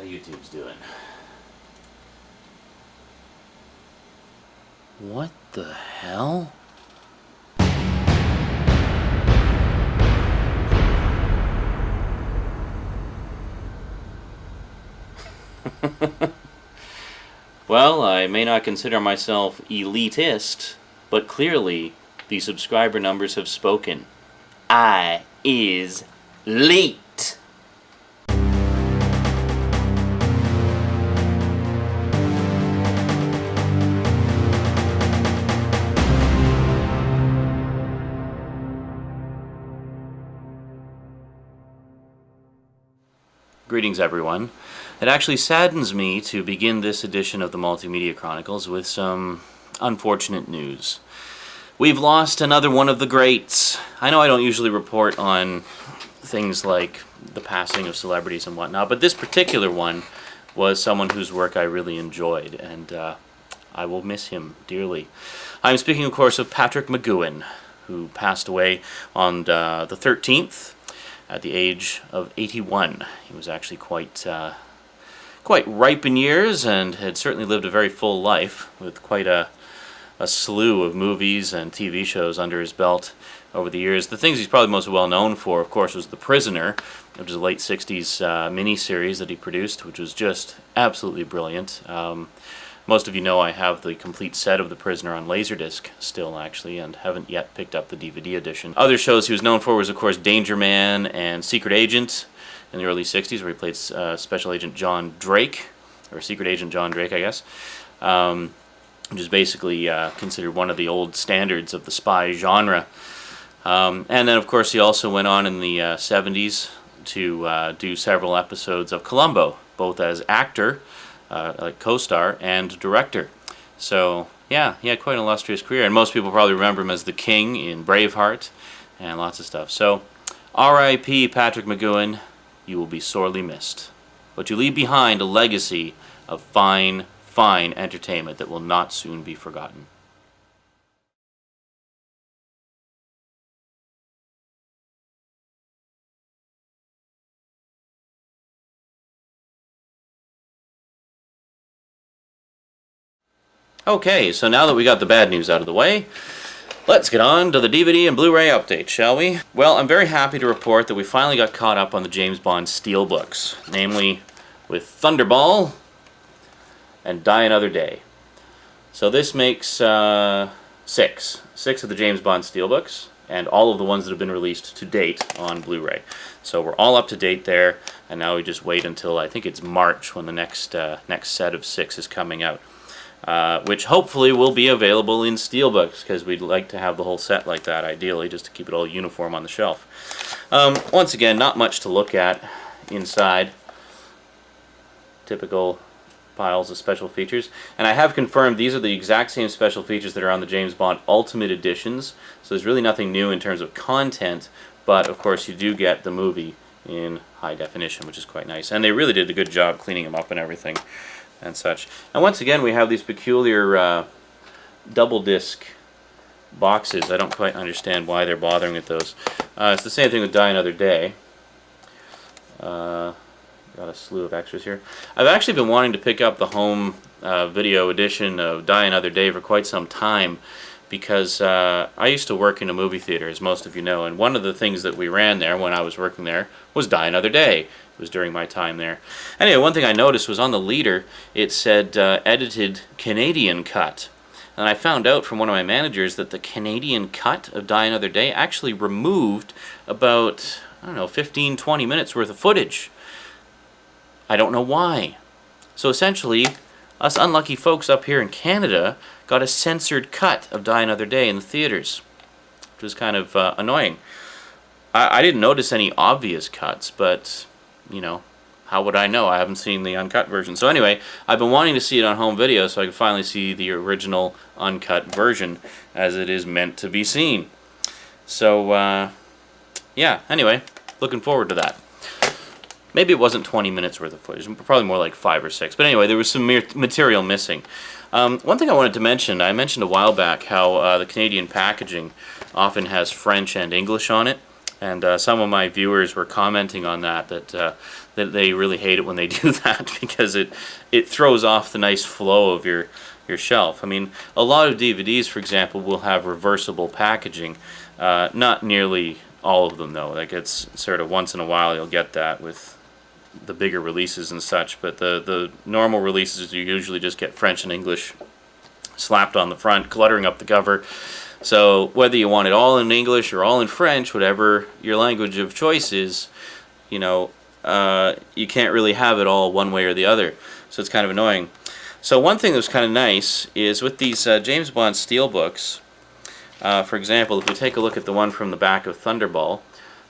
YouTube's doing. What the hell? Well, I may not consider myself elitist, but clearly the subscriber numbers have spoken. I is late. Greetings, everyone. It actually saddens me to begin this edition of the Multimedia Chronicles with some unfortunate news. We've lost another one of the greats. I know I don't usually report on things like the passing of celebrities and whatnot, but this particular one was someone whose work I really enjoyed, and I will miss him dearly. I'm speaking, of course, of Patrick Mcgoohan, who passed away on the 13th. At the age of 81. He was actually quite ripe in years and had certainly lived a very full life with quite a slew of movies and TV shows under his belt over the years. The things he's probably most well known for, of course, was The Prisoner, which is a late 60s miniseries that he produced, which was just absolutely brilliant. Most of you know I have the complete set of The Prisoner on Laserdisc still, actually, and haven't yet picked up the DVD edition. Other shows he was known for was, of course, Danger Man and Secret Agent in the early 60s, where he played Special Agent John Drake, or Secret Agent John Drake, I guess, which is basically considered one of the old standards of the spy genre. And then, of course, he also went on in the 70s to do several episodes of Columbo, both as actor, like co-star and director. So yeah, he had quite an illustrious career, and most people probably remember him as the King in Braveheart and lots of stuff. So R.I.P. Patrick Mcgoohan, you will be sorely missed, but you leave behind a legacy of fine entertainment that will not soon be forgotten. Okay, so now that we got the bad news out of the way, let's get on to the DVD and Blu-ray update, shall we? Well, I'm very happy to report that we finally got caught up on the James Bond Steelbooks, namely with Thunderball and Die Another Day. So this makes six of the James Bond Steelbooks, and all of the ones that have been released to date on Blu-ray. So we're all up to date there, and now we just wait until, I think it's March, when the next set of 6 is coming out. Which hopefully will be available in Steelbooks, because we'd like to have the whole set like that, ideally, just to keep it all uniform on the shelf. Once again, not much to look at inside. Typical piles of special features. And I have confirmed these are the exact same special features that are on the James Bond Ultimate Editions, so there's really nothing new in terms of content, but of course you do get the movie in high definition, which is quite nice. And they really did a good job cleaning them up and everything and such. And once again, we have these peculiar double disc boxes. I don't quite understand why they're bothering with those. It's the same thing with Die Another Day. Got a slew of extras here. I've actually been wanting to pick up the home video edition of Die Another Day for quite some time, because I used to work in a movie theater, as most of you know, and one of the things that we ran there when I was working there was Die Another Day. It was during my time there. Anyway, one thing I noticed was on the leader it said edited Canadian cut. And I found out from one of my managers that the Canadian cut of Die Another Day actually removed about, I don't know, 15-20 minutes worth of footage. I don't know why. So essentially, us unlucky folks up here in Canada got a censored cut of Die Another Day in the theaters, which was kind of annoying. I didn't notice any obvious cuts, but you know, how would I know? I haven't seen the uncut version. So anyway, I've been wanting to see it on home video so I can finally see the original uncut version as it is meant to be seen. So, yeah, anyway, looking forward to that. Maybe it wasn't 20 minutes worth of footage, probably more like 5 or 6. But anyway, there was some material missing. One thing I wanted to mention, I mentioned a while back how the Canadian packaging often has French and English on it. And some of my viewers were commenting on that they really hate it when they do that because it throws off the nice flow of your shelf. I mean, a lot of DVDs, for example, will have reversible packaging. Not nearly all of them, though. Like, it's sort of once in a while you'll get that with the bigger releases and such, but the normal releases you usually just get French and English slapped on the front, cluttering up the cover. So whether you want it all in English or all in French, whatever your language of choice is, you know, you can't really have it all one way or the other. So it's kind of annoying. So one thing that was kind of nice is with these James Bond Steelbooks, for example, if we take a look at the one from the back of Thunderball,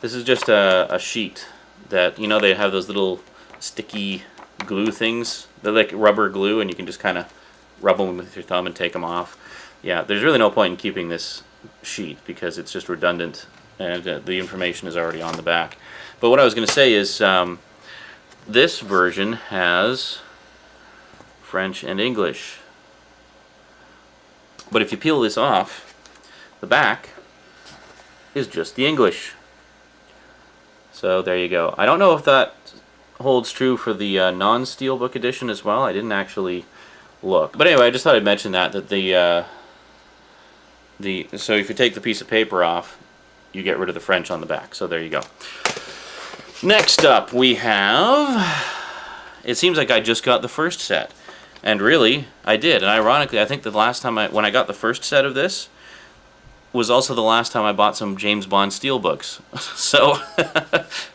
this is just a sheet that, you know, they have those little sticky glue things. They're like rubber glue, and you can just kind of rub them with your thumb and take them off. Yeah, there's really no point in keeping this sheet because it's just redundant and the information is already on the back. But what I was going to say is this version has French and English. But if you peel this off, the back is just the English. So there you go. I don't know if that holds true for the non-Steelbook edition as well. I didn't actually look. But anyway, I just thought I'd mention that so if you take the piece of paper off, you get rid of the French on the back. So there you go. Next up we have, it seems like I just got the first set. And really, I did. And ironically, I think the last time when I got the first set of this was also the last time I bought some James Bond Steelbooks. So,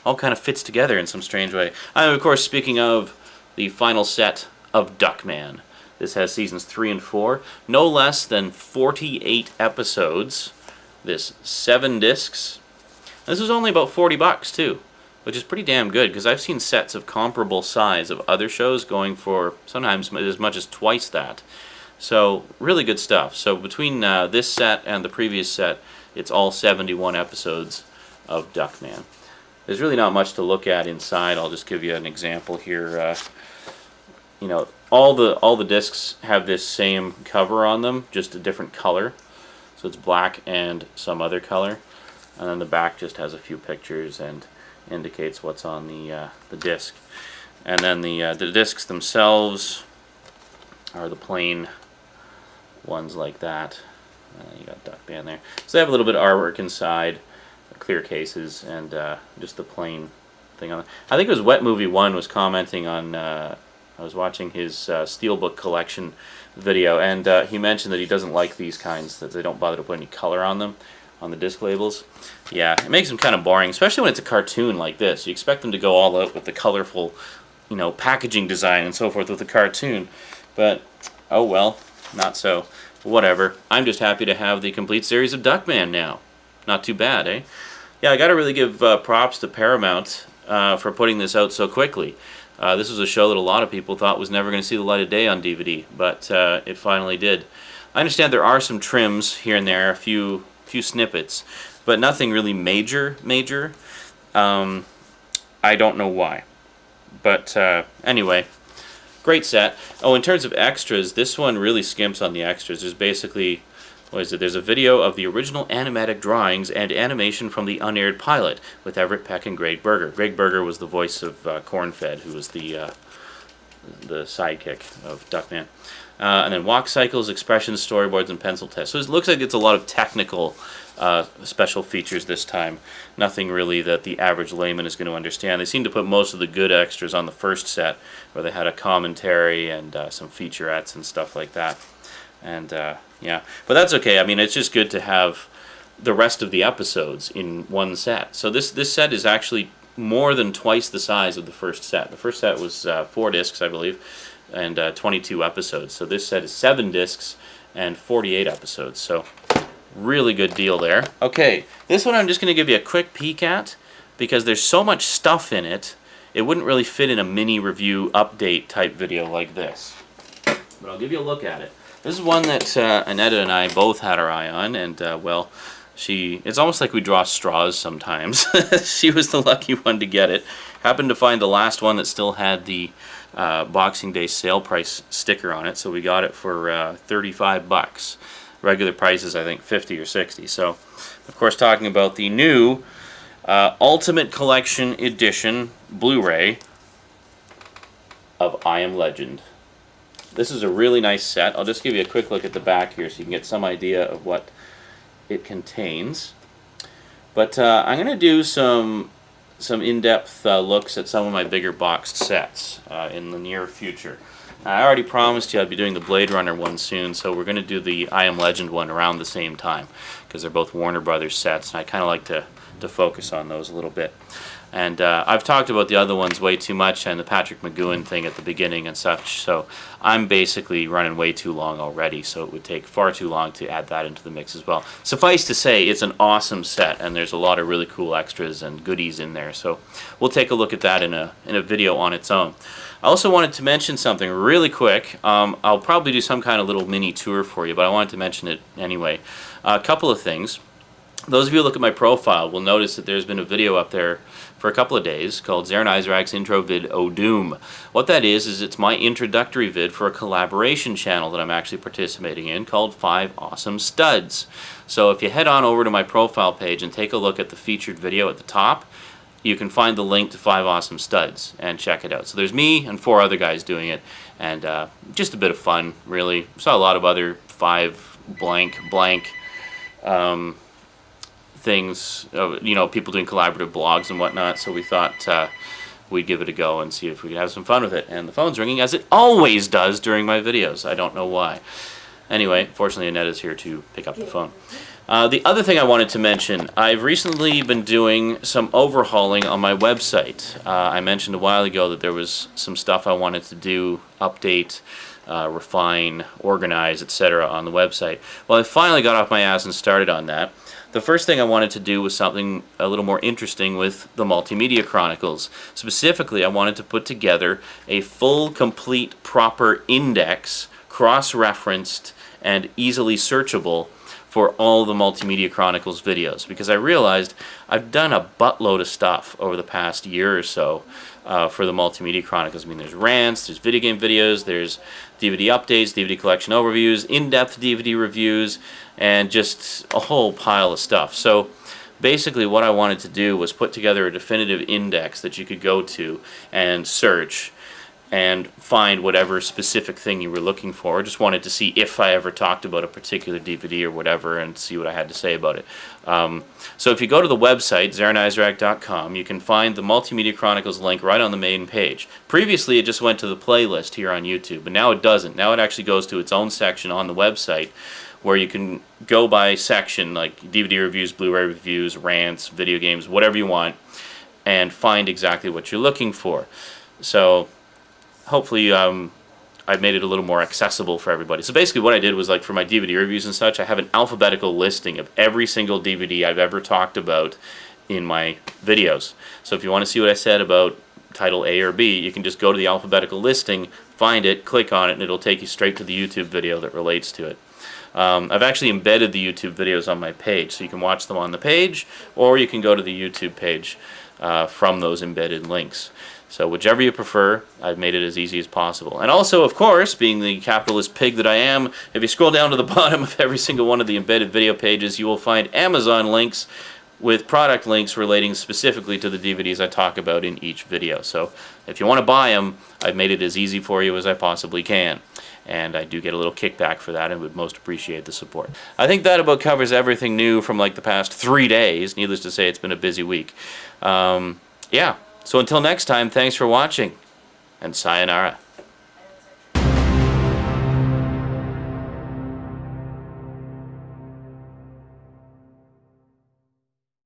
all kind of fits together in some strange way. I'm, of course, speaking of the final set of Duckman. This has seasons 3 and 4, no less than 48 episodes. This 7 discs. This was only about $40 too, which is pretty damn good because I've seen sets of comparable size of other shows going for sometimes as much as twice that. So really good stuff. So between this set and the previous set, it's all 71 episodes of Duckman. There's really not much to look at inside. I'll just give you an example here. You know, all the discs have this same cover on them, just a different color. So it's black and some other color, and then the back just has a few pictures and indicates what's on the disc. And then the discs themselves are the plain ones like that. You got Duckman there. So they have a little bit of artwork inside, clear cases, and just the plain thing on it. I think it was Wet Movie 1 was commenting on. I was watching his Steelbook collection video, and he mentioned that he doesn't like these kinds, that they don't bother to put any color on them, on the disc labels. Yeah, it makes them kind of boring, especially when it's a cartoon like this. You expect them to go all out with the colorful, you know, packaging design and so forth with the cartoon. But, oh well, not so. Whatever. I'm just happy to have the complete series of Duckman now. Not too bad, eh? Yeah, I gotta really give props to Paramount for putting this out so quickly. This was a show that a lot of people thought was never going to see the light of day on DVD, but it finally did. I understand there are some trims here and there, a few snippets, but nothing really major. I don't know why. But anyway, great set. Oh, in terms of extras, this one really skimps on the extras. There's basically, what is it? There's a video of the original animatic drawings and animation from the unaired pilot with Everett Peck and Greg Berger. Greg Berger was the voice of Cornfed, who was the sidekick of Duckman. And then walk cycles, expressions, storyboards, and pencil tests. So it looks like it's a lot of technical special features this time. Nothing really that the average layman is going to understand. They seem to put most of the good extras on the first set, where they had a commentary and some featurettes and stuff like that. And yeah, but that's okay. I mean, it's just good to have the rest of the episodes in one set. So this set is actually more than twice the size of the first set. The first set was 4 discs, I believe, and 22 episodes. So this set is 7 discs and 48 episodes. So really good deal there. Okay, this one I'm just going to give you a quick peek at because there's so much stuff in it, it wouldn't really fit in a mini review update type video like this. But I'll give you a look at it. This is one that Annetta and I both had our eye on, and well, it's almost like we draw straws sometimes. She was the lucky one to get it. Happened to find the last one that still had the Boxing Day sale price sticker on it, so we got it for $35. Regular price is, I think, $50 or $60. So, of course, talking about the new Ultimate Collection Edition Blu-ray of I Am Legend. This is a really nice set. I'll just give you a quick look at the back here so you can get some idea of what it contains. But I'm going to do some in-depth looks at some of my bigger boxed sets in the near future. I already promised you I'd be doing the Blade Runner one soon, so we're going to do the I Am Legend one around the same time, because they're both Warner Brothers sets, and I kind of like to focus on those a little bit. And I've talked about the other ones way too much, and the Patrick Mcgoohan thing at the beginning and such, so I'm basically running way too long already, so it would take far too long to add that into the mix as well. Suffice to say, it's an awesome set, and there's a lot of really cool extras and goodies in there, so we'll take a look at that in a video on its own. I also wanted to mention something really quick. I'll probably do some kind of little mini tour for you, but I wanted to mention it anyway. A couple of things. Those of you who look at my profile will notice that there's been a video up there for a couple of days called Zarin Isaac's intro vid O Doom. What that is it's my introductory vid for a collaboration channel that I'm actually participating in called 5 Awesome Studs. So if you head on over to my profile page and take a look at the featured video at the top, you can find the link to 5 Awesome Studs and check it out. So there's me and 4 other guys doing it, and just a bit of fun, really. Saw a lot of other 5 blank things, you know, people doing collaborative blogs and whatnot, so we thought we'd give it a go and see if we could have some fun with it. And the phone's ringing, as it always does during my videos. I don't know why. Anyway, fortunately Annette is here to pick up the phone. The other thing I wanted to mention, I've recently been doing some overhauling on my website. I mentioned a while ago that there was some stuff I wanted to do, update, refine, organize, etc. on the website. Well, I finally got off my ass and started on that. The first thing I wanted to do was something a little more interesting with the Multimedia Chronicles. Specifically, I wanted to put together a full, complete, proper index, cross-referenced, and easily searchable for all the Multimedia Chronicles videos, because I realized I've done a buttload of stuff over the past year or so for the Multimedia Chronicles. I mean, there's rants, there's video game videos, there's DVD updates, DVD collection overviews, in-depth DVD reviews, and just a whole pile of stuff. So basically what I wanted to do was put together a definitive index that you could go to and search and find whatever specific thing you were looking for. I just wanted to see if I ever talked about a particular DVD or whatever and see what I had to say about it. So if you go to the website, ZarinIsaac.com, you can find the Multimedia Chronicles link right on the main page. Previously it just went to the playlist here on YouTube, but now it doesn't. Now it actually goes to its own section on the website where you can go by section, like DVD reviews, Blu-ray reviews, rants, video games, whatever you want, and find exactly what you're looking for. So hopefully I've made it a little more accessible for everybody. So basically what I did was, like, for my DVD reviews and such, I have an alphabetical listing of every single DVD I've ever talked about in my videos. So if you want to see what I said about title A or B, you can just go to the alphabetical listing, find it, click on it, and it'll take you straight to the YouTube video that relates to it. I've actually embedded the YouTube videos on my page, so you can watch them on the page, or you can go to the YouTube page from those embedded links. So whichever you prefer, I've made it as easy as possible. And also, of course, being the capitalist pig that I am, if you scroll down to the bottom of every single one of the embedded video pages, you will find Amazon links with product links relating specifically to the DVDs I talk about in each video. So if you want to buy them, I've made it as easy for you as I possibly can. And I do get a little kickback for that and would most appreciate the support. I think that about covers everything new from like the past 3 days. Needless to say, it's been a busy week. Yeah. So until next time, thanks for watching, and sayonara.